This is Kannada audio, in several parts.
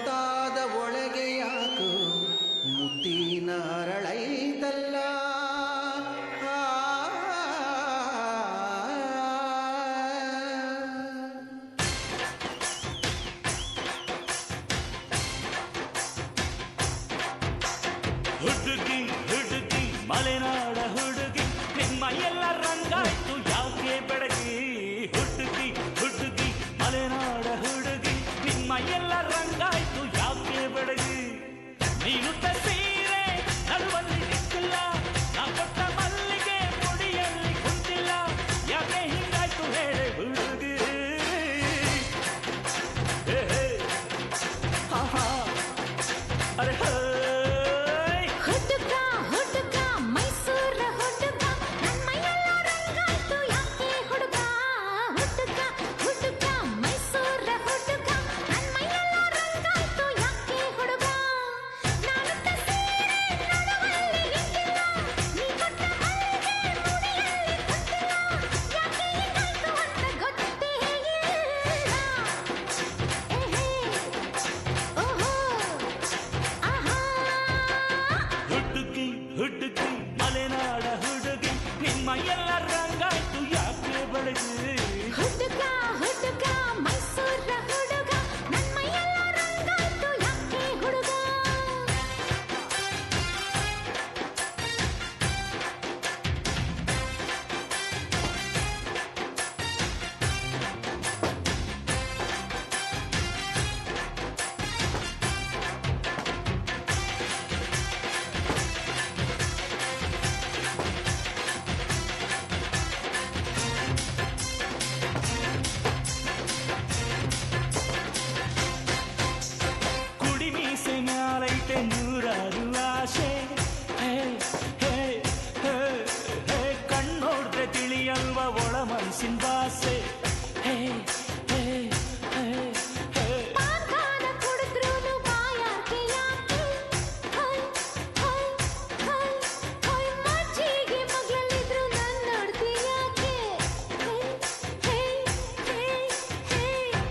ಹೊತ್ತಾದ ಒಳಗೆ ಯಾಕು ಮುತ್ತಿನ ಅರಳೈತಲ್ಲ. ಹುಡುಗಿ ಹುಡುಗಿ ಮಲೆನಾಡ ಹುಡುಗಿ ನಿಮ್ಮ ಎಲ್ಲ ರಂಗಾಯ್ತು ಯಾಕೆ ಬೆಳಗಿ. ಹುಡುಗಿ ಹುಡುಗಿ ಮಲೆನಾಡ ಹುಡುಗಿ ನಿಮ್ಮ ಎಲ್ಲ ರಂಗಾಯ್ತು ಯಾಕೆ ಬೆಳಗಿ. ನೀನು ಸೀರೆ ನಡುವಲ್ಲಿ ನಿಂತಿಲ್ಲ, ನಾ ಕೊಟ್ಟ ಮಲ್ಲಿಗೆ ಮುಡಿಯಲ್ಲಿ ಕುಂತಿಲ್ಲ, ಯಾಕೆ ಹಿಂಗಾಯ್ತು ಹೇಳೆ ಹುಡುಗಿ. ಅರೆ ಹುಡುಗಿ ಮಲೆನಾಡ ಹುಡುಗಿ ನಿಮ್ಮ ಎಲ್ಲ ರಂಗಾಯ್ತು ಯಾಕೆ ಬೆಳಗಿ. ಹುಡುಗ ಹುಡುಗ ಮೈಸೂರ ಹುಡುಗ ನನ್ನ ಎಲ್ಲ ರಂಗಾಯ್ತು ಯಾಕೆ ಹುಡುಗ. ಮ್ಯಾಲೈತೆ ನೂರಾರು ಆಶೆ, ಕಣ್ಣೋಡ್ರೆ ತಿಳಿಯಲ್ವ ಒಳ ಮನಸ್ಸಿನ ಭಾಷೆ.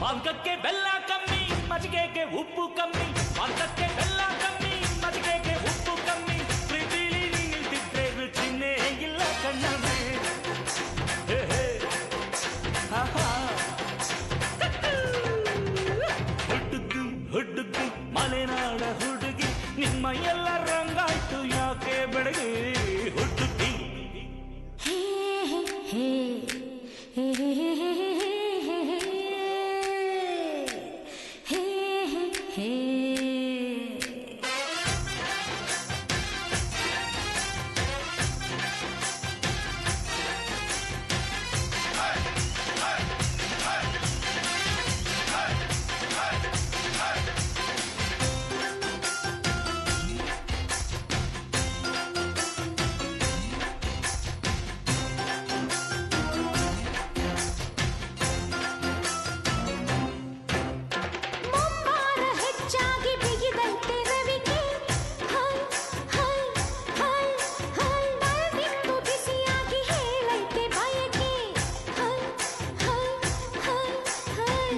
ಪಾನಕಕ್ಕೆ ಬೆಲ್ಲ ಕಮ್ಮಿ, ಮಜ್ಜಿಗೆಗೆ ಉಪ್ಪು ಕಮ್ಮಿ. ಪಾನಕಕ್ಕೆ ಬೆಲ್ಲ ಕಮ್ಮಿ, ಮಜ್ಜಿಗೆಗೆ ಉಪ್ಪು ಕಮ್ಮಿ. ಪ್ರೀತಿಲಿ ನಿಲ್ತಿದ್ರೆ ರುಚಿನೇ ಇಲ್ಲ ಕಣ್ಣಮ್ಮೆ. ಹುಡುಗಿ ಹುಡುಗಿ ಮಲೆನಾಡ ಹುಡುಗಿ ನಿಮ್ಮ ಎಲ್ಲ ರಂಗಾಯ್ತು ಯಾಕೆ ಬೆಳಗಿ. ಹುಡುಗಿ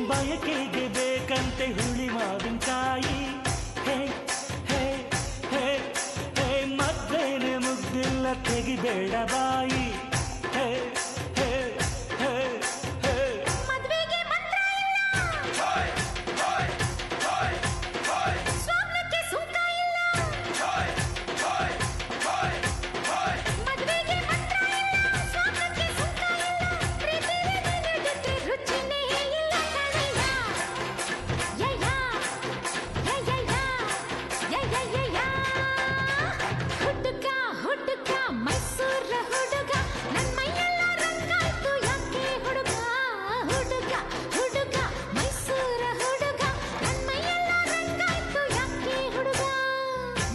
ಬಯಕೆಗೆ ಬೇಕಂತೆ ಹುಳಿ ಮಾವಿನಕಾಯಿ. ಮದ್ದೇನೆ ಮುಗ್ದಿಲ್ಲ ತೆಗಿಬೇಡ ಬಾಯಿ.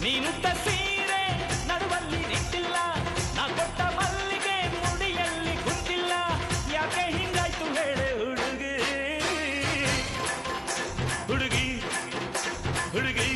ನೀನು ಸೀರೆ ನಡುವಲ್ಲಿ ನಿಂತಿಲ್ಲ, ನಾ ಕೊಟ್ಟ ಮಲ್ಲಿಗೆ ಮುಡಿಯಲ್ಲಿ ಕುಂತಿಲ್ಲ, ಯಾಕೆ ಹಿಂಗಾಯ್ತು ಹೇಳೆ ಹುಡುಗಿ. ಹುಡುಗಿ ಹುಡುಗಿ